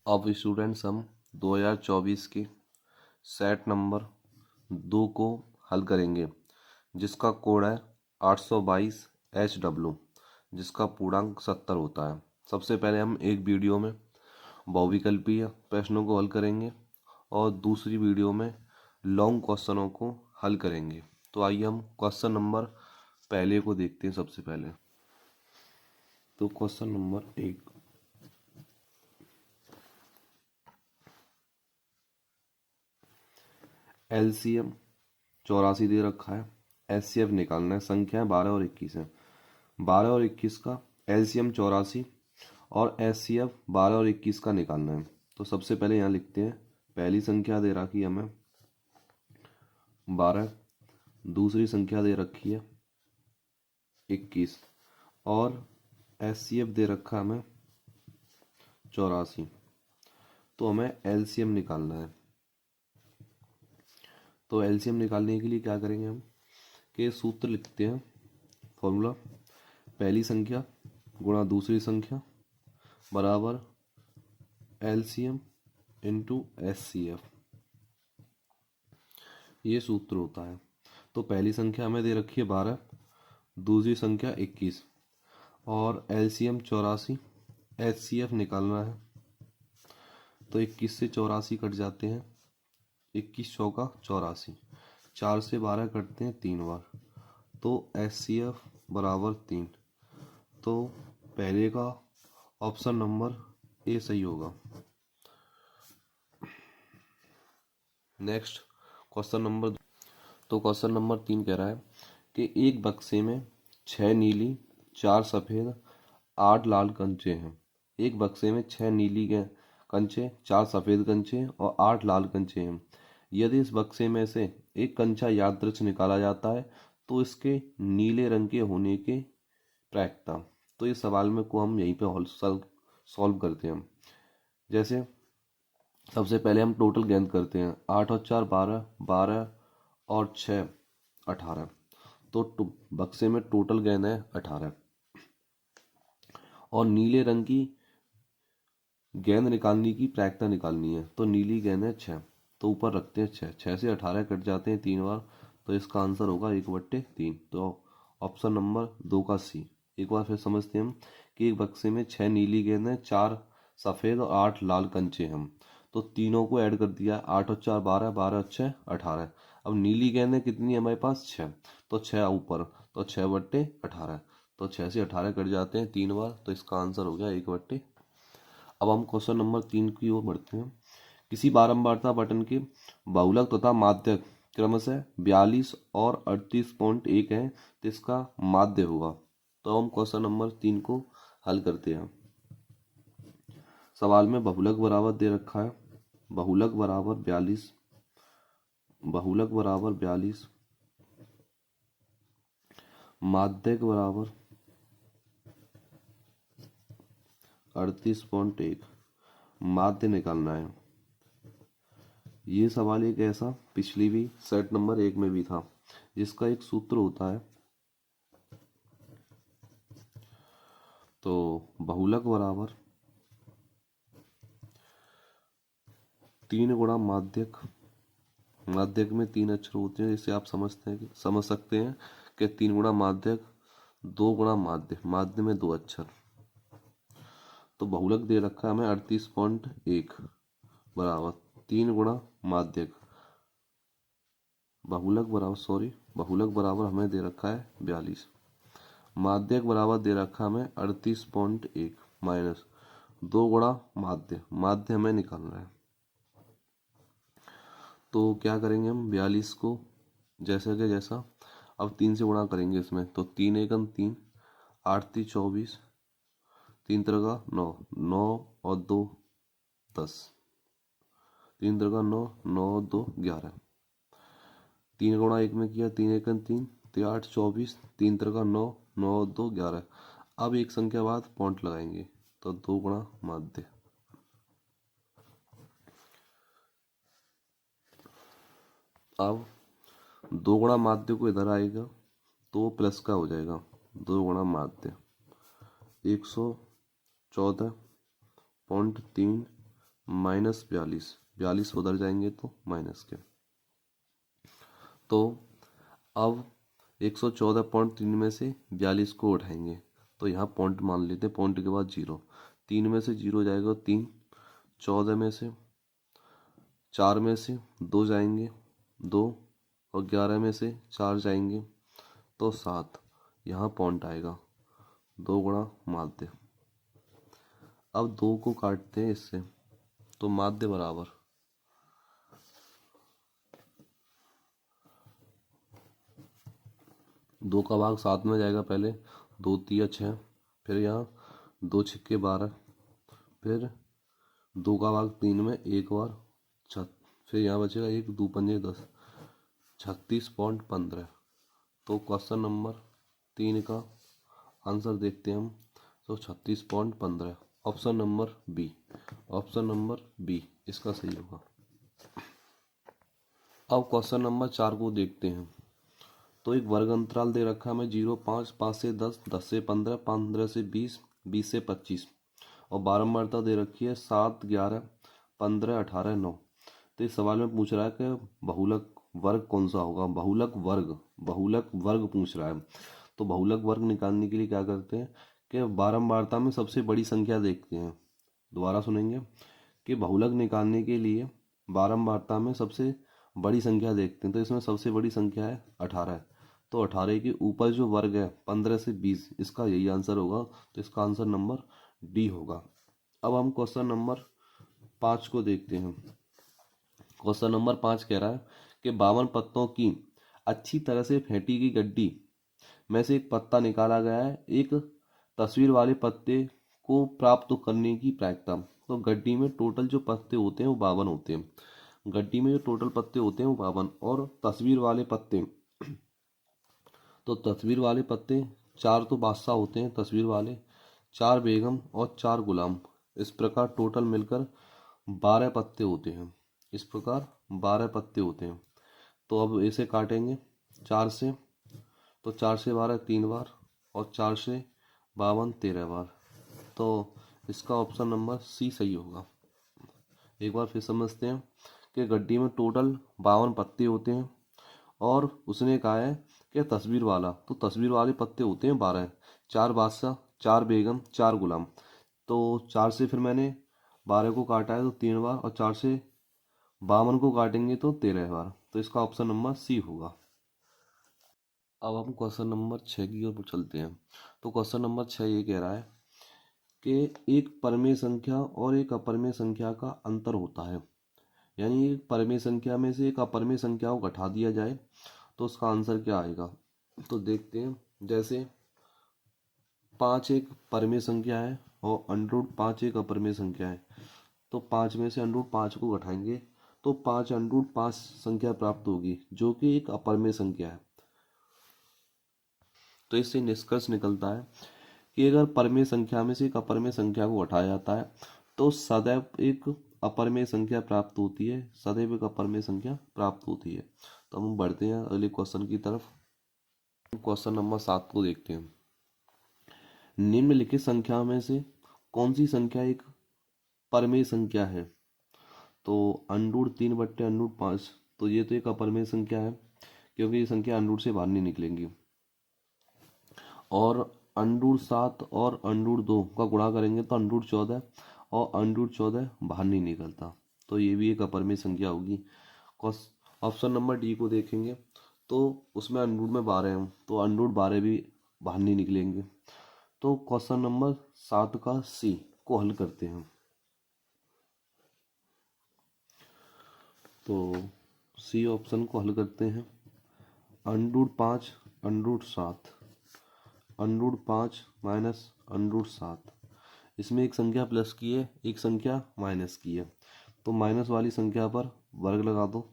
अब स्टूडेंट्स हम 2024 के सेट नंबर 2 को हल करेंगे, जिसका कोड है 822HW, जिसका पूर्णांक 70 होता है। सबसे पहले हम एक वीडियो में बहुविकल्पीय प्रश्नों को हल करेंगे और दूसरी वीडियो में लॉन्ग क्वेश्चनों को हल करेंगे। तो आइए हम क्वेश्चन नंबर पहले को देखते हैं। सबसे पहले तो क्वेश्चन नंबर 1, LCM 84 दे रखा है, HCF निकालना है। संख्या है 12 और 21 है। 12 और 21 का LCM 84 और HCF 12 और 21 का निकालना है। तो सबसे पहले यहाँ लिखते हैं, पहली संख्या दे रखी है हमें 12, दूसरी संख्या दे रखी है 21 और HCF दे रखा है हमें 84। तो हमें LCM निकालना है। तो LCM निकालने के लिए क्या करेंगे हम कि सूत्र लिखते हैं, फॉर्मूला पहली संख्या गुणा दूसरी संख्या बराबर LCM इंटू HCF, ये सूत्र होता है। तो पहली संख्या हमें दे रखी है 12, दूसरी संख्या 21 और LCM 84, HCF निकालना है। तो 21 से 84 कट जाते हैं, 21 चौका 84, 4 से 12 कटते हैं 3 बार, तो HCF बराबर 3। तो पहले का ऑप्शन नंबर ए सही होगा। नेक्स्ट क्वेश्चन नंबर, तो क्वेश्चन नंबर 3 कह रहा है कि एक बक्से में 6 नीली 4 सफ़ेद 8 लाल कंचे हैं। एक बक्से में 6 नीली कंचे, 4 सफ़ेद कंचे और 8 लाल कंचे हैं। यदि इस बक्से में से एक कंचा यादृच्छिक निकाला जाता है तो इसके नीले रंग के होने के प्रायिकता। तो इस सवाल में को हम यहीं पे सॉल्व करते हैं। जैसे सबसे पहले हम टोटल गेंद करते हैं, 8 और 4 12, 12 और 6 18। तो बक्से में टोटल गेंद है 18 और नीले रंग की गेंद निकालने की प्रायिकता निकालनी है। तो नीली गेंद है 6, तो ऊपर रखते हैं 6, 6 से 18 कट जाते हैं 3 बार, तो इसका आंसर होगा 1/3। तो ऑप्शन नंबर 2 का सी। एक बार फिर समझते हैं हम कि एक बक्से में 6 नीली गेंद है, 4 सफ़ेद और 8 लाल कंचे हम, तो तीनों को ऐड कर दिया, 8 और 4 12, 12 और 6 18। अब नीली गेंदें कितनी है हमारे पास 6, तो 6 ऊपर, तो 6/18। तो 6 से 18 कट जाते हैं 3 बार, तो इसका आंसर हो गया 1/3। अब हम क्वेश्चन नंबर 3 की ओर बढ़ते हैं। किसी बारंबारता बटन के बहुलक तथा माध्यक क्रमशः 42 और 38.1 है, तो इसका माध्य होगा। तो हम क्वेश्चन नंबर 3 को हल करते हैं। सवाल में बहुलक बराबर दे रखा है, बहुलक बराबर 42, बहुलक बराबर 42, माध्यक बराबर 38.1, माध्य निकालना है। ये सवाल एक ऐसा पिछली भी सेट नंबर 1 में भी था, जिसका एक सूत्र होता है। तो बहुलक बराबर 3 गुणा माध्यक, माध्यक में 3 अक्षर होते हैं, जिसे आप समझ सकते हैं कि 3 गुणा माध्यक 2 गुणा माध्य, माध्य में 2 अक्षर। तो बहुलक दे रखा है हमें 38.1 बराबर 3 गुणा माध्यक, बहुलक बराबर हमें दे रखा है 42, माध्यक बराबर दे रखा हमें 38.1 माइनस 2 गुणा माध्य, माध्य हमें निकालना है। तो क्या करेंगे हम 42 को जैसा कि जैसा, अब 3 से गुणा करेंगे इसमें, तो 3 एकम 3, 8 3 24, 3 त्रिका 9, 9 और 2 10, 3 त्रिका 9, 9 और 2 11, 3 गुणा 1 में किया, 3 एकम 3, 8 24, 3 त्रिका 9, 9 और 2 11। अब एक संख्या बाद पॉइंट लगाएंगे, तो 2 गुणा माध्य। अब 2 गुणा माध्य को इधर आएगा तो प्लस का हो जाएगा, 2 गुणा माध्य 114.3 -42, 42 उधर जाएंगे तो माइनस के। तो अब 114.3 में से 42 को उठाएंगे तो यहाँ पॉइंट मान लेते हैं, पॉइंट के बाद 0, 3 में से 0 जाएगा 3, 14 में से 4 में से 2 जाएंगे 2, और 11 में से 4 जाएंगे तो 7, यहाँ पॉइंट आएगा 2 गुणा माध्य। अब 2 को काटते हैं इससे तो माध्य बराबर 2 का भाग 7 में जाएगा, पहले 2 तिया 6, फिर यहाँ 2 छिक्के 12, फिर 2 का भाग 3 में एक बार फिर यहाँ बचेगा 1 2 पंजे 10, 36.15। तो क्वेश्चन नंबर 3 का आंसर देखते हैं हम, तो 36.15, option number B, option number B इसका सही होगा। अब क्वेश्चन नंबर 4 को देखते हैं। तो एक वर्ग अंतराल दे रखा है हमें 0 5 5 से 10 10 से 15 15 से 20 20 से 25, और बारंबारता दे रखी है 7 11 15 18 9। तो इस सवाल में पूछ रहा है कि बहुलक वर्ग कौन सा होगा, बहुलक वर्ग पूछ रहा है। तो बहुलक वर्ग निकालने के लिए क्या करते हैं कि बारंबारता में सबसे बड़ी संख्या देखते हैं। दोबारा सुनेंगे कि बहुलक निकालने के लिए बारंबारता में सबसे बड़ी संख्या देखते हैं। तो इसमें सबसे बड़ी संख्या है 18, तो 18 के ऊपर जो वर्ग है 15 से 20, इसका यही आंसर होगा। तो इसका आंसर नंबर डी होगा। अब हम क्वेश्चन नंबर 5 को देखते हैं। क्वेश्चन नंबर 5 कह रहा है कि 52 पत्तों की अच्छी तरह से फेंटी की गड्डी में से एक पत्ता निकाला गया है, एक तस्वीर वाले पत्ते को प्राप्त करने की प्रायिकता। तो गड्डी में टोटल जो पत्ते होते हैं वो 52 होते हैं, गड्डी में जो टोटल पत्ते होते हैं वो 52, और तस्वीर वाले पत्ते, तो तस्वीर वाले पत्ते 4 तो बादशाह होते हैं तस्वीर वाले, 4 बेगम और 4 गुलाम। इस प्रकार टोटल मिलकर 12 पत्ते होते हैं, इस प्रकार 12 पत्ते होते हैं। तो अब इसे काटेंगे 4 से, तो 4 से 12 3 बार, और 4 से 52 13 बार। तो इसका ऑप्शन नंबर सी सही होगा। एक बार फिर समझते हैं कि गड्डी में टोटल 52 पत्ते होते हैं, और उसने कहा है कि तस्वीर वाला, तो तस्वीर वाले पत्ते होते हैं 12, 4 बादशाह 4 बेगम 4 गुलाम। तो 4 से फिर मैंने 12 को काटा है तो 3 बार, और 4 से 52 को काटेंगे तो 13 बार। तो इसका ऑप्शन नंबर सी होगा। अब हम क्वेश्चन नंबर 6 की ओर चलते हैं। तो क्वेश्चन नंबर 6 ये कह रहा है कि एक परमेय संख्या और एक अपरमेय संख्या का अंतर होता है, यानी एक परमेय संख्या में से एक अपरमेय संख्या को घटा दिया जाए तो उसका आंसर क्या आएगा। तो देखते हैं, जैसे 5 एक परमेय संख्या है और √5 एक अपरमेय संख्या है, तो 5 में से √5 को घटाएंगे तो 5 √5 संख्या प्राप्त होगी जो कि एक अपरमेय संख्या है। तो इससे निष्कर्ष निकलता है कि अगर परमेय संख्या में से एक अपरमेय संख्या को घटाया जाता है तो सदैव एक अपरमेय संख्या प्राप्त होती है, सदैव एक अपरमेय संख्या प्राप्त होती है। तो हम बढ़ते हैं अगले क्वेश्चन की तरफ। क्वेश्चन नंबर 7 को देखते हैं। निम्नलिखित संख्या में से कौन सी संख्या एक परमेय संख्या है। तो √3/√5, तो ये तो एक अपरमेय संख्या है क्योंकि ये संख्या √ से बाहर नहीं निकलेंगी। और √7 और √2 का गुणा करेंगे तो √14, और √14 बाहर नहीं निकलता, तो ये भी एक अपरमेय संख्या होगी। ऑप्शन नंबर डी को देखेंगे तो उसमें √ में 12 है, तो √12 भी बाहर नहीं निकलेंगे। तो क्वेश्चन नंबर 7 का सी को हल करते हैं। तो सी ऑप्शन को हल करते हैं। √5 √7, √5 माइनस √7, इसमें एक संख्या प्लस की है एक संख्या माइनस की है, तो माइनस वाली संख्या पर वर्ग लगा दो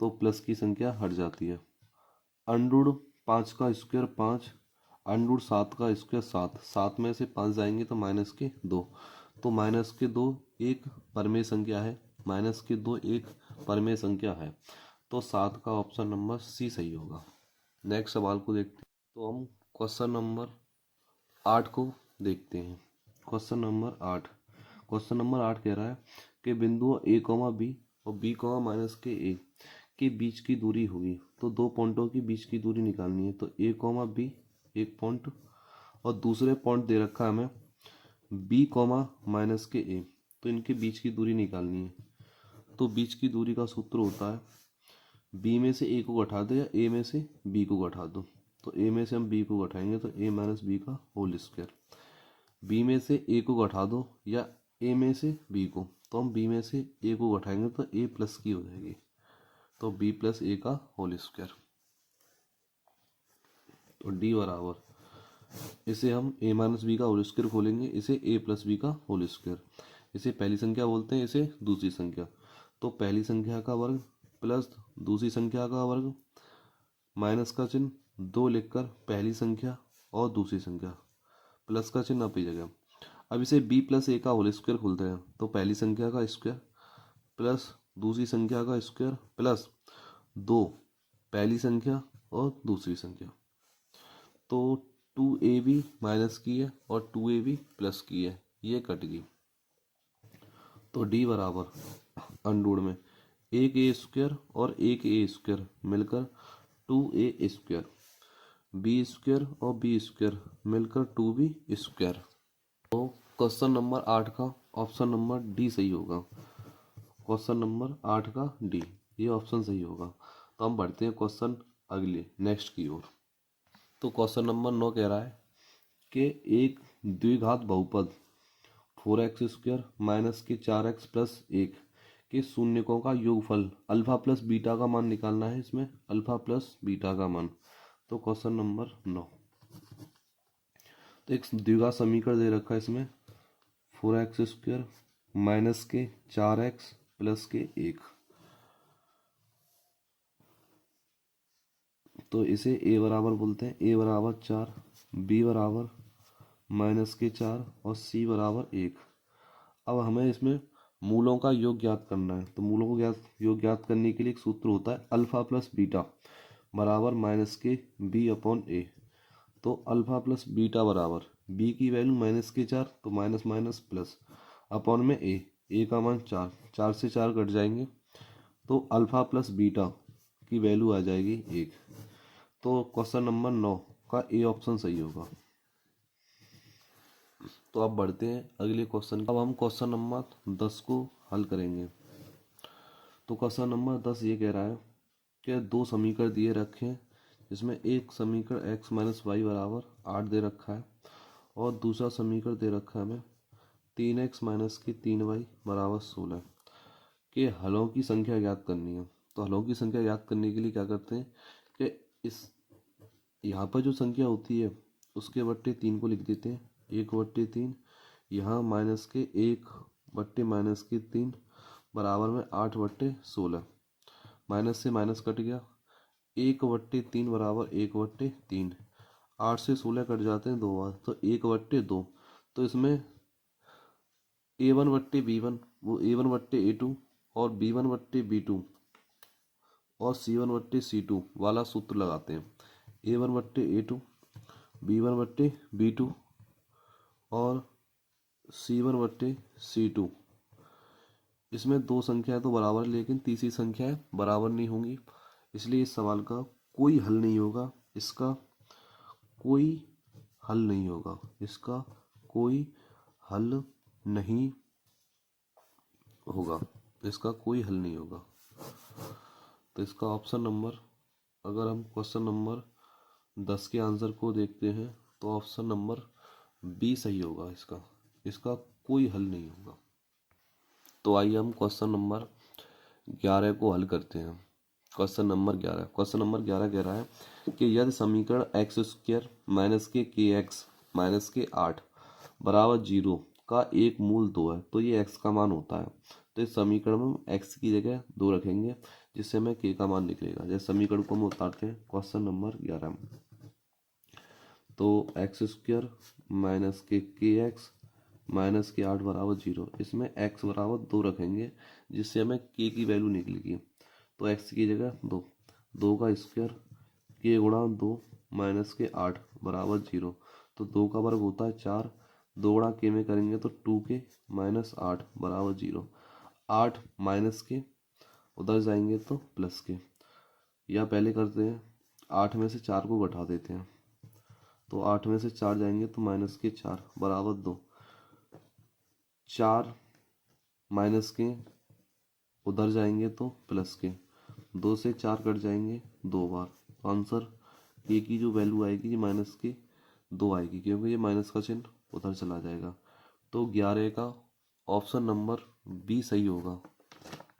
तो प्लस की संख्या हट जाती है। √5 का स्क्वायर 5, √7 का स्क्वायर 7, 7 में से 5 जाएंगे तो माइनस के 2, तो माइनस के 2 एक परमेय संख्या है, माइनस के 2 एक परमेय संख्या है। तो 7 का ऑप्शन नंबर सी सही होगा। नेक्स्ट सवाल को देखते हैं। तो हम क्वेश्चन नंबर 8 को देखते हैं। क्वेश्चन नंबर 8 क्वेश्चन नंबर 8 कह रहा है कि बिंदुओं ए कॉमा बी और बी कॉमा माइनस के ए के बीच की दूरी होगी, तो दो पॉइंटों के बीच की दूरी निकालनी है। तो ए कॉमा बी एक पॉइंट और दूसरे पॉइंट दे रखा है हमें बी कॉमा माइनस के ए, तो इनके बीच की दूरी निकालनी है। तो बीच की दूरी का सूत्र होता है बी में से ए को घटा दो या ए में से बी को घटा दो। तो ए में से हम बी को घटाएंगे तो ए माइनस बी का होल स्क्वायर, बी में से ए को घटा दो या ए में से बी को, तो हम बी में से ए को घटाएंगे तो ए प्लस की हो जाएगी, तो बी प्लस ए का होल स्क्वायर। तो डी बराबर, इसे हम ए माइनस बी का होल स्क्वायर खोलेंगे, इसे ए प्लस बी का होल स्क्वायर। इसे पहली संख्या बोलते हैं, इसे दूसरी संख्या। तो पहली संख्या का वर्ग प्लस दूसरी संख्या का वर्ग, माइनस का चिन्ह दो लिखकर पहली संख्या और दूसरी संख्या, प्लस का चिन्ह अपनी जगह। अब इसे b प्लस ए का होल स्क्वायर खोलते हैं, तो पहली संख्या का स्क्वायर प्लस दूसरी संख्या का स्क्वायर प्लस दो पहली संख्या और दूसरी संख्या, तो 2ab माइनस की है और 2ab प्लस की है, ये कट गई। तो d बराबर अंडूड में एक ए स्क्वायर और एक ए स्क्वायर मिलकर 2a स्क्वायर, बी स्क्वायर और बी स्क्वायर मिलकर 2b स्क्वायर। तो क्वेश्चन नंबर 8 का ऑप्शन नंबर डी सही होगा। क्वेश्चन नंबर 8 का डी, ये ऑप्शन सही होगा। तो हम बढ़ते हैं क्वेश्चन अगले नेक्स्ट की ओर। तो क्वेश्चन नंबर 9 कह रहा है कि एक द्विघात बहुपद 4x स्क्वायर माइनस के 4x प्लस 1 के शून्यकों का योगफल अल्फा प्लस बीटा का मान निकालना है। इसमें अल्फा प्लस बीटा का मान। तो क्वेश्चन नंबर 9, तो एक द्विघात समीकरण दे रखा है इसमें 4x स्क्वायर माइनस के 4x प्लस के 1, तो इसे a बराबर बोलते हैं, a बराबर 4, b बराबर माइनस के 4 और c बराबर 1। अब हमें इसमें मूलों का योग ज्ञात करना है। तो मूलों को योग ज्ञात करने के लिए एक सूत्र होता है अल्फा प्लस बीटा बराबर माइनस के b अपॉन ए। तो अल्फा प्लस बीटा बराबर b की वैल्यू माइनस के 4, तो माइनस माइनस प्लस अपॉन में a का मान 4, 4 से 4 कट जाएंगे, तो अल्फा प्लस बीटा की वैल्यू आ जाएगी 1। तो क्वेश्चन नंबर 9 का ए ऑप्शन सही होगा। तो अब बढ़ते हैं अगले क्वेश्चन। अब हम क्वेश्चन नंबर 10 को हल करेंगे। तो क्वेश्चन नंबर 10 ये कह रहा है कि दो समीकरण दिए रखे हैं, जिसमें एक समीकरण x माइनस वाई बराबर 8 दे रखा है और दूसरा समीकरण दे रखा है हमें 3x माइनस के 3y बराबर 16 के हलों की संख्या ज्ञात करनी है। तो हलों की संख्या ज्ञात करने के लिए क्या करते हैं कि इस यहाँ पर जो संख्या होती है उसके बट्टे 3 को लिख देते हैं, 1/3। यहाँ माइनस के 1/-3 बराबर में 8/16, माइनस से माइनस कट गया, 1/3 बराबर 1/3, 8 से 16 कट जाते हैं 2 बार, तो 1/2। तो इसमें a1/b1 वो a1/a2 और b1/b2 और c1/c2 वाला सूत्र लगाते हैं। a1/a2, b1/b2 और c1/c2। इसमें दो संख्याएं तो बराबर, लेकिन तीसरी संख्याएं बराबर नहीं होंगी, इसलिए इस सवाल का कोई हल नहीं होगा। इसका कोई हल नहीं होगा, इसका कोई हल नहीं होगा, इसका कोई हल नहीं होगा। तो इसका ऑप्शन नंबर, अगर हम क्वेश्चन नंबर 10 के आंसर को देखते हैं तो ऑप्शन नंबर बी सही होगा। इसका कोई हल नहीं होगा। तो आइए हम क्वेश्चन नंबर 11 को हल करते हैं। क्वेश्चन नंबर 11 कह रहा है कि यदि समीकरण एक्स स्क्वायर माइनस के एक्स माइनस के 8 बराबर 0 का एक मूल 2 है, तो ये x का मान होता है। तो इस समीकरण में हम x की जगह 2 रखेंगे, जिससे हमें k का मान निकलेगा। जैसे समीकरण को हम उतारते हैं क्वेश्चन नंबर 11 में, तो एक्स स्क्वायर माइनस के एक्स माइनस के 8 बराबर 0, इसमें x बराबर 2 रखेंगे, जिससे हमें k की वैल्यू निकलेगी। तो x की जगह 2 का स्क्वायर k गुणा 2 माइनस के 8 बराबर 0, तो 2 का वर्ग होता है 4, 2 गुणा के में करेंगे तो 2k माइनस 8 बराबर 0। 8 माइनस के उधर जाएंगे तो प्लस के, या पहले करते हैं 8 में से 4 को घटा देते हैं, तो 8 में से 4 जाएंगे तो माइनस के 4 बराबर 2। 4 माइनस के उधर जाएंगे तो प्लस के, 2 से 4 कट जाएंगे 2 बार, तो आंसर ए की जो वैल्यू आएगी ये माइनस के 2 आएगी, क्योंकि ये माइनस का चिन्ह उधर चला जाएगा। तो 11 का ऑप्शन नंबर बी सही होगा,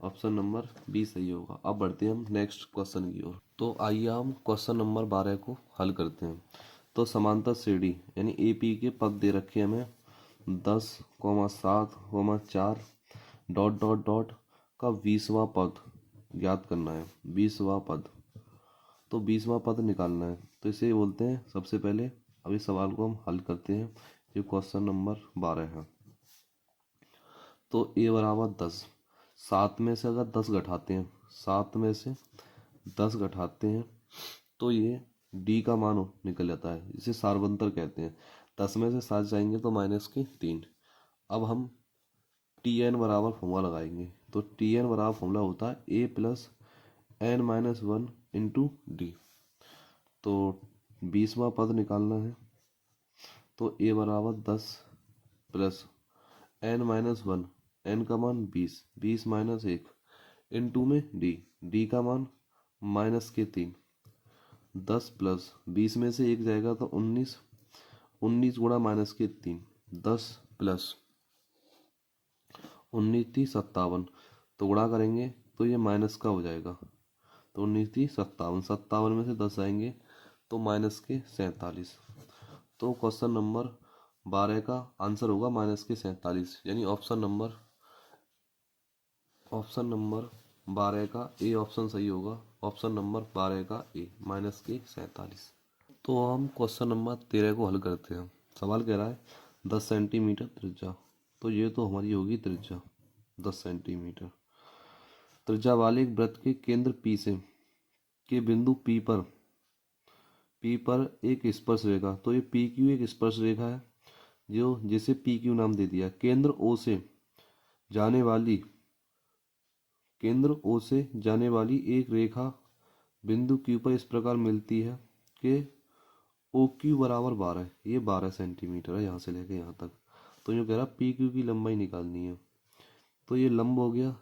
ऑप्शन नंबर बी सही होगा। अब बढ़ते हैं हम नेक्स्ट क्वेश्चन की ओर। तो आइए हम क्वेश्चन नंबर 12 को हल करते हैं। तो समांतर श्रेणी यानी ए पी के पद दे रखे हैं हमें 10, 7, 4 डॉट डॉट डॉट का 20वां पद ज्ञात करना है। 20वां पद, तो 20वां पद निकालना है। तो इसे बोलते हैं सबसे पहले, अब इस सवाल को हम हल करते हैं। ये क्वेश्चन नंबर 12 है। तो ए बराबर 10, 7 में से अगर 10 घटाते हैं, 7 में से 10 घटाते हैं तो ये डी का मान निकल जाता है, इसे सार्वंतर कहते हैं। 10 में से 7 जाएंगे तो माइनस के 3। अब हम टी एन बराबर फॉर्मूला लगाएंगे। तो टी एन बराबर फॉर्मूला होता है A plus N minus 1 into D. तो 20वां पद निकालना है। तो ए बराबर 10 प्लस एन माइनस 1, एन का मान 20, 20 माइनस 1 इंटू में डी, डी का मान माइनस के 3। 10 प्लस 20 में से 1 जाएगा तो 19, 19 गुणा माइनस के 3, 10 प्लस 19 थी 57, तो गुणा करेंगे तो ये माइनस का हो जाएगा। तो 19 थी 57, 57 में से 10 आएंगे तो माइनस के 47। तो क्वेश्चन नंबर 12 का आंसर होगा माइनस के 47, यानी ऑप्शन नंबर 12 का ए ऑप्शन सही होगा। ऑप्शन नंबर 12 का ए माइनस के 47। तो हम क्वेश्चन नंबर 13 को हल करते हैं। सवाल कह रहा है 10 सेंटीमीटर त्रिज्या, तो ये तो हमारी होगी त्रिज्या 10 सेंटीमीटर। त्रिज्या वाले एक वृत्त के केंद्र पी से के बिंदु पी पर एक स्पर्श रेखा, तो ये पी क्यू एक स्पर्श रेखा है जो जिसे पी क्यू नाम दे दिया। केंद्र ओ से जाने वाली एक रेखा बिंदु क्यू पर इस प्रकार मिलती है कि ओ क्यू बराबर 12, ये 12 सेंटीमीटर है यहाँ से लेके यहाँ तक। तो ये कह रहा पी क्यू की लंबाई निकालनी है। तो ये लंब हो गया,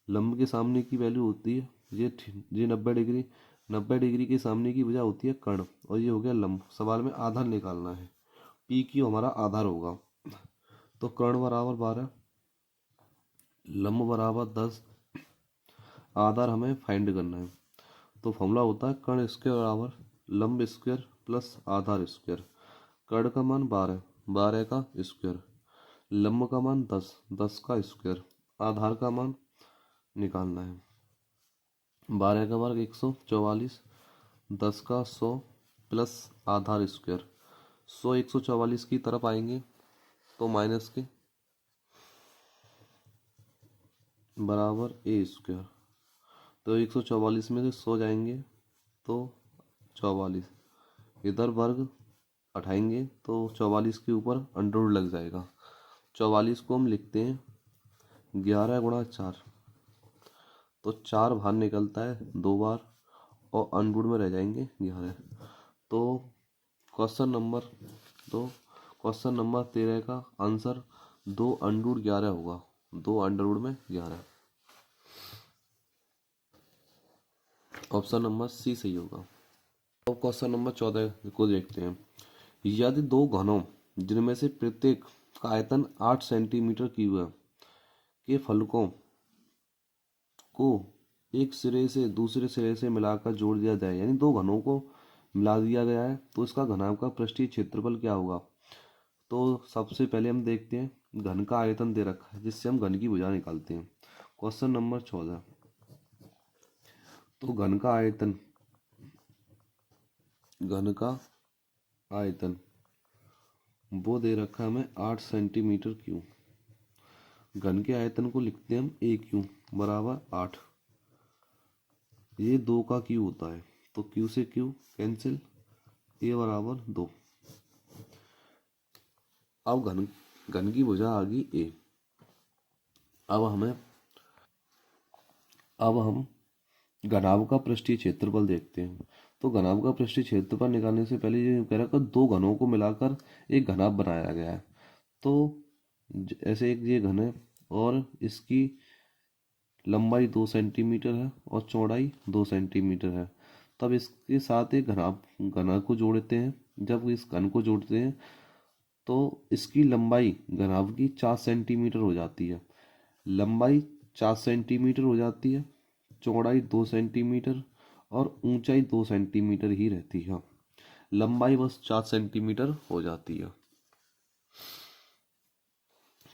लंब के सामने की वैल्यू होती है ये 90 डिग्री, 90 डिग्री के सामने की वजह होती है कर्ण, और ये हो गया लंब। सवाल में आधार निकालना है, पी क्यू हमारा आधार होगा। तो कर्ण बराबर 12, लंब बराबर 10, आधार हमें फाइंड करना है। तो फॉर्मूला होता है कर्ण स्क्वायर बराबर लंब स्क्वायर प्लस आधार स्क्वायर। कर्ण का मान 12, 12 का स्क्वायर, लंब का मान 10, 10 का स्क्वायर, आधार का मान निकालना है। 12 का वर्ग 144, 10 का 100 प्लस आधार स्क्वायर। 100 144 की तरफ आएंगे तो माइनस के बराबर ए स्क्वायर। तो 144 में से 100 जाएंगे तो 44, इधर वर्ग उठाएंगे तो 44 के ऊपर अंडर लग जाएगा। 44 को हम लिखते हैं 11 गुणा 4, तो 4 बाहर निकलता है 2 बार और अंडर में रह जाएंगे 11। तो क्वेश्चन नंबर 13 का आंसर 2 अंडर 11 होगा, 2 अंडर में 11। ऑप्शन नंबर सी सही होगा। अब क्वेश्चन नंबर 14 को देखते हैं। यदि दो घनों जिनमें से प्रत्येक का आयतन 8 सेंटीमीटर क्यूब है के फलकों को एक सिरे से दूसरे सिरे से मिलाकर जोड़ दिया जाए, यानी दो घनों को मिला दिया गया है, तो इसका घनाभ का पृष्ठीय क्षेत्रफल क्या होगा। तो सबसे पहले हम देखते हैं घन का आयतन दे रखा है जिससे हम घन की भुजा निकालते हैं। क्वेश्चन नंबर 14, तो घन का आयतन वो दे रखा है हमें 8 सेंटीमीटर क्यूब। घन के आयतन को लिखते हैं हम ए क्यू बराबर 8। ये 2 का क्यू होता है, तो क्यू से क्यू कैंसिल, ए बराबर 2। अब घन घन की भुजा आ गई ए। अब हम घनाभ का पृष्ठीय क्षेत्रफल देखते हैं। तो घनाभ का पृष्ठीय क्षेत्रफल निकालने से पहले ये कह रहा है कि दो घनों को मिलाकर एक घनाभ बनाया गया है। तो ऐसे एक ये घन है और इसकी लंबाई 2 सेंटीमीटर है और चौड़ाई 2 सेंटीमीटर है। तब इसके साथ एक घन को जोड़ते हैं। जब इस घन को जोड़ते हैं तो इसकी लंबाई घनाभ की 4 सेंटीमीटर हो जाती है। लंबाई 4 सेंटीमीटर हो जाती है, चौड़ाई 2 सेंटीमीटर और ऊंचाई 2 सेंटीमीटर ही रहती है। लंबाई बस 4 सेंटीमीटर हो जाती है।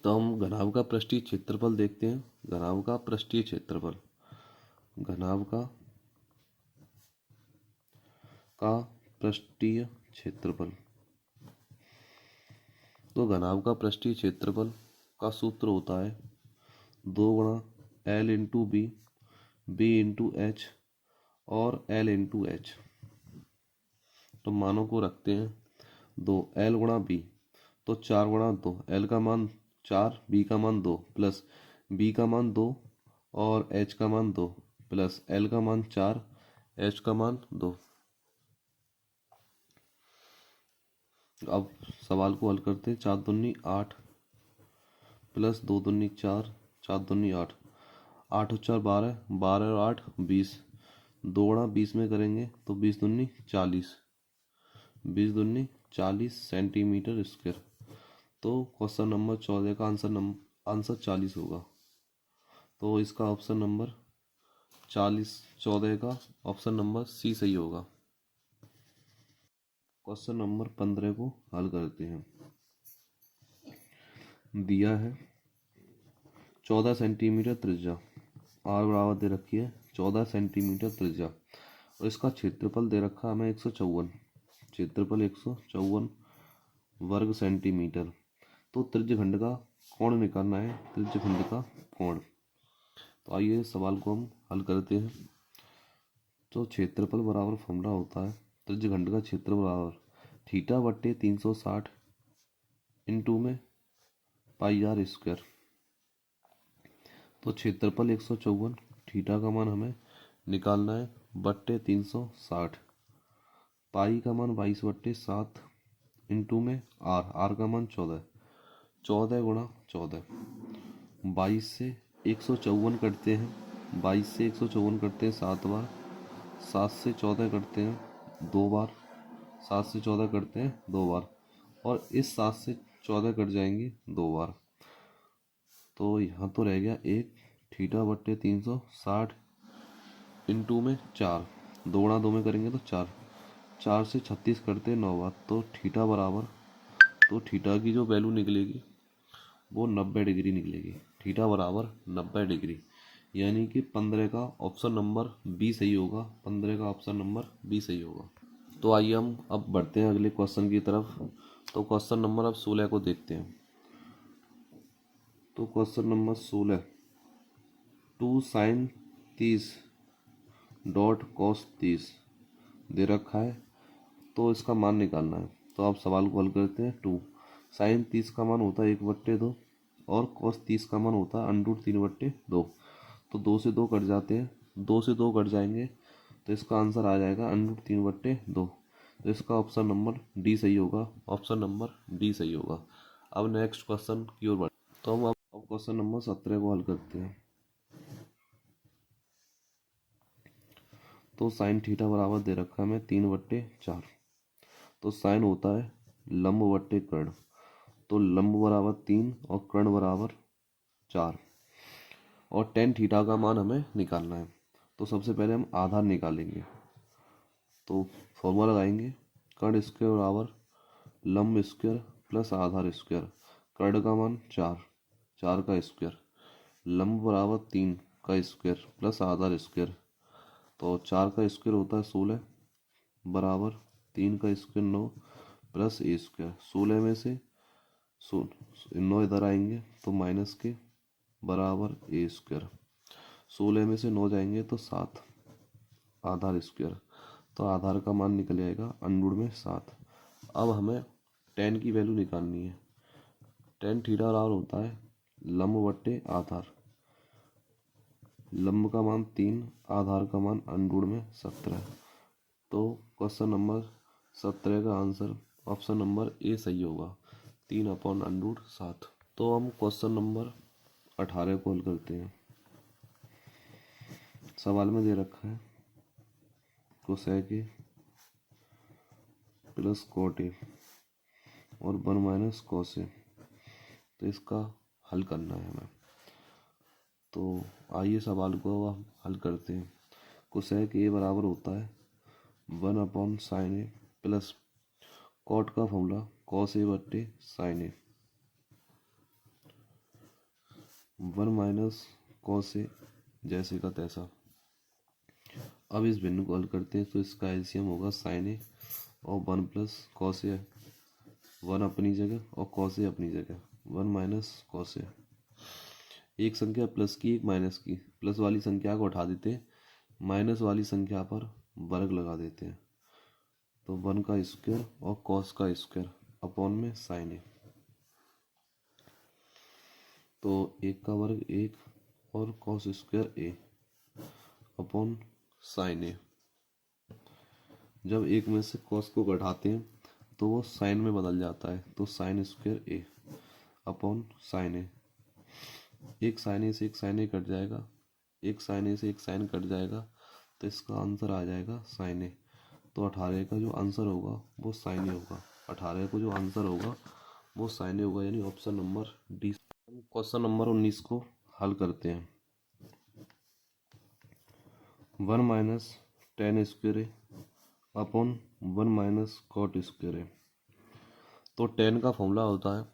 तो हम घनाभ का पृष्ठीय क्षेत्रफल देखते हैं। घनाभ का पृष्ठीय क्षेत्रफल, घनाभ का पृष्ठीय क्षेत्रफल। तो घनाभ का पृष्ठीय क्षेत्रफल का सूत्र होता है 2 गुणा L into B into H और एल इंटू एच। तो मानों को रखते हैं 2 एल गुणा बी, तो 4 गुणा 2, एल का मान 4, बी का मान 2 प्लस बी का मान 2 और एच का मान 2 प्लस एल का मान 4, एच का मान 2। अब सवाल को हल करते हैं। 4 दूनी 8 प्लस 2 दूनी 4, 4 दूनी 8, 8 और 4 12, 12 और 8 20, 2 गुणा 20 में करेंगे तो 20 दूनी 40, 20 दूनी 40 सेंटीमीटर स्क्वायर। तो क्वेश्चन नंबर 14 का आंसर 40 होगा। तो इसका ऑप्शन नंबर 14 का ऑप्शन नंबर सी सही होगा। क्वेश्चन नंबर 15 को हल करते हैं। दिया है 14 सेंटीमीटर त्रिज्या, आर बराबर दे रखी है 14 सेंटीमीटर त्रिज्या और इसका क्षेत्रफल दे रखा है हमें 154, क्षेत्रफल 154 वर्ग सेंटीमीटर। तो त्रिज्यखंड का कोण निकालना है, त्रिज्यखंड का कोण। तो आइए सवाल को हम हल करते हैं। तो क्षेत्रफल बराबर फॉर्मूला होता है त्रिज्यखंड का क्षेत्र बराबर थीटा बट्टे 360 इंटू में पाई आर स्क्वायर। तो क्षेत्रफल 154, थीटा का मान हमें निकालना है बट्टे 360, पाई का मान 22 बट्टे 7 इंटू में आर का मान 14, 14 गुणा 14। 22 से 154 कटते हैं, 22 से 154 कटते हैं 7 बार, 7 से 14 कटते हैं 2 बार, 7 से 14 कटते हैं 2 बार और इस 7 से 14 कट जाएंगे 2 बार। तो यहाँ तो रह गया एक, थीटा बट्टे 360 इंटू में 4, 2 गुणा 2 में करेंगे तो 4, 4 से 36 करते हैं 9 बार। तो थीटा बराबर, तो थीटा की जो वैल्यू निकलेगी वो 90 डिग्री निकलेगी। थीटा बराबर 90 डिग्री, यानी कि 15 का ऑप्शन नंबर बी सही होगा। 15 का ऑप्शन नंबर बी सही होगा। तो आइए हम अब बढ़ते हैं अगले क्वेश्चन की तरफ। तो क्वेश्चन नंबर अब 16 को देखते हैं। तो question number 16, 2 sine 30 dot cos 30 दे रखा है, तो इसका मान निकालना है। तो आप सवाल को हल करते हैं। 2 साइन 30 का मान होता है 1/2 और कॉस 30 का मान होता है √3/2। तो 2 से 2 कट जाते हैं, 2 से 2 कट जाएंगे तो इसका आंसर आ जाएगा √3/2। तो इसका ऑप्शन नंबर डी सही होगा। ऑप्शन नंबर डी सही होगा। अब नेक्स्ट क्वेश्चन की ओर बढ़, तो हम अब क्वेश्चन नंबर 17 को हल करते हैं। तो साइन थीटा बराबर दे रखा है हमें 3/4। तो साइन होता है लंब बट्टे कर्ण, तो लंब बराबर 3 और कर्ण बराबर 4 और टेन थीटा का मान हमें निकालना है। तो सबसे पहले हम आधार निकालेंगे। तो फॉर्मूला लगाएंगे, कर्ण स्क्वायर बराबर लंब स्क्वायर प्लस आधार स्क्वायर। कर्ण का मान 4, 4 का स्क्वायर, लंब बराबर 3 का स्क्वायर प्लस आधार स्क्वायर। तो 4 का स्क्वायर होता है 16 बराबर 3 का स्क्वायर 9 प्लस ए स्क्वायर। 16 में से 9 इधर आएंगे तो माइनस के बराबर ए स्क्वायर। 16 में से 9 जाएंगे तो 7 आधार स्क्वायर। तो आधार का मान निकल आएगा √7। अब हमें टेन की वैल्यू निकालनी है। टेन थीटा बराबर होता है लंब बट्टे आधार। लंब का मान 3, आधार का मान अंडूर में 17। तो क्वेश्चन नंबर 17 का आंसर ऑप्शन नंबर ए सही होगा, 3/√7। तो हम क्वेश्चन नंबर 18 को हल करते हैं। सवाल में दे रखा है cosec A plus cot A और 1 माइनस कॉस ए। तो इसका हल करना है हमें। तो आइए सवाल को हम हल करते हैं। कोसेक ए बराबर होता है 1/sin ए प्लस कॉट का फॉर्मूला कॉस ए बट्टे sign A, 1 minus cos A जैसे का तैसा। अब इस भिन्न को हल करते हैं तो इसका एलसीएम होगा साइन ए और 1 प्लस कॉस ए, 1 अपनी जगह और कॉस ए अपनी जगह, 1 माइनस कॉस ए। एक संख्या प्लस की एक माइनस की, प्लस वाली संख्या को उठा देते हैं, माइनस वाली संख्या पर वर्ग लगा देते हैं। तो 1 का स्क्वायर और कॉस का स्क्वायर अपॉन में साइन ए। तो 1 का वर्ग 1 और कॉस स्क्वायर ए अपॉन साइन ए। जब एक में से कॉस को घटाते हैं तो वो साइन में बदल जाता है, तो साइन स्क्वायर ए अपॉन साइन ए। एक साइन ए से एक साइन ए कट जाएगा, एक साइन ए से एक साइन कट जाएगा, तो इसका आंसर आ जाएगा साइन ए। तो 18 का जो आंसर होगा वो साइन ए होगा। 18 को जो आंसर होगा वो साइन ए होगा, यानी option number D. Question number 19 को हल करते हैं। 1 माइनस टेन स्क्वायर ए अपॉन 1 माइनस कॉट स्क्वायर ए। तो टेन का फॉर्मूला होता है,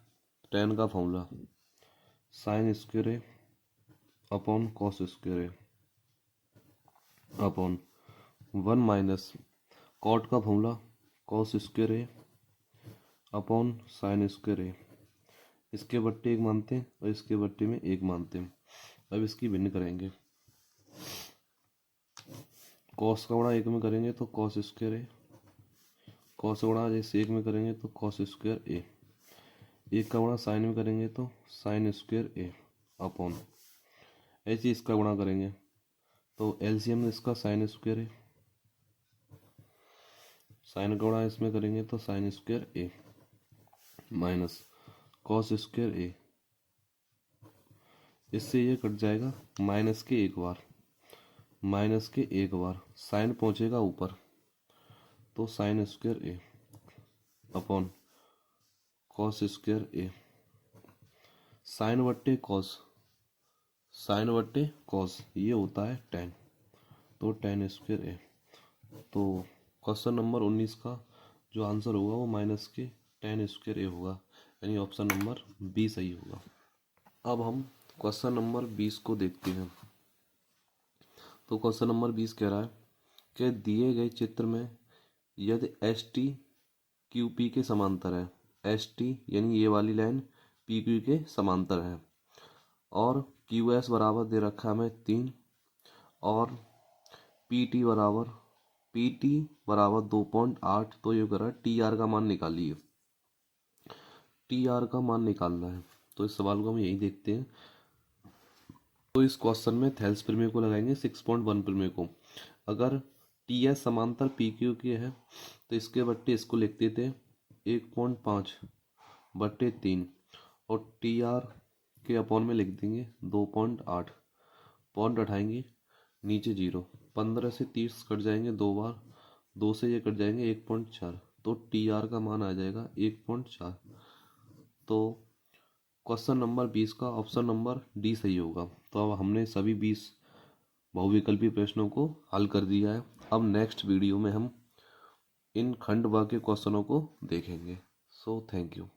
टेन का फॉर्मूला साइन स्क्वायर ए अपॉन कॉस स्क्वायर ए अपॉन 1 माइनस कॉट का फॉर्मूला कॉस स्क्वायर ए अपॉन साइन स्क्वायर ए। इसके बट्टे एक मानते हैं और इसके बट्टे में एक मानते हैं। अब इसकी भिन्न करेंगे। कॉस का गुणा एक में करेंगे तो कॉस स्क्वायर ए, कॉस का गुणा जैसे एक में करेंगे तो कॉस स्क्वायर ए, एक का गुणा साइन में करेंगे तो साइन स्क्वायर ए अपॉन, ऐसे इसका गुणा करेंगे तो एलसीएम इसका साइन स्क्वायर ए, साइन का गुणा इसमें करेंगे तो साइन स्क्वायर ए माइनस कॉस स्क्वायर ए। इससे ये कट जाएगा माइनस के एक बार, माइनस के एक बार साइन पहुंचेगा ऊपर तो साइन स्क्वायर ए अपॉन कॉस स्क्वायर ए। साइन बट्टे कॉस, साइन बट्टे कॉस ये होता है टेन, तो टेन स्क्वायर ए। तो क्वेश्चन नंबर 19 का जो आंसर होगा वो माइनस के टेन स्क्वायर ए होगा, यानी ऑप्शन नंबर बी सही होगा। अब हम क्वेश्चन नंबर 20 को देखते हैं। तो क्वेश्चन नंबर 20 कह रहा है कि दिए गए चित्र में यदि एस टी क्यू पी के समांतर है, एस टी यानी ये वाली लाइन पी क्यू के समांतर है, और क्यू एस बराबर दे रखा है हमें 3 और पी टी बराबर 2.8। तो ये कह रहा है टी आर का मान निकालिए, टी आर का मान निकालना है। तो इस सवाल को हम यही देखते हैं। तो इस क्वेश्चन में थेल्स प्रमेय को लगाएंगे 6.1 प्रमेय को। अगर टी एस समांतर पी क्यू के है तो इसके बट्टे इसको लिख देते हैं 1.5/3 और टी आर के अपॉन में लिख देंगे 2.8। पॉइंट उठाएंगे नीचे 0, 15 से 30 कट जाएंगे 2 बार, 2 से ये कट जाएंगे 1.4, तो टी आर का मान आ जाएगा 1.4। तो क्वेश्चन नंबर 20 का ऑप्शन नंबर डी सही होगा। तो अब हमने सभी 20 बहुविकल्पी प्रश्नों को हल कर दिया है। अब नेक्स्ट वीडियो में हम इन खंड व के क्वेश्चनों को देखेंगे। So thank you.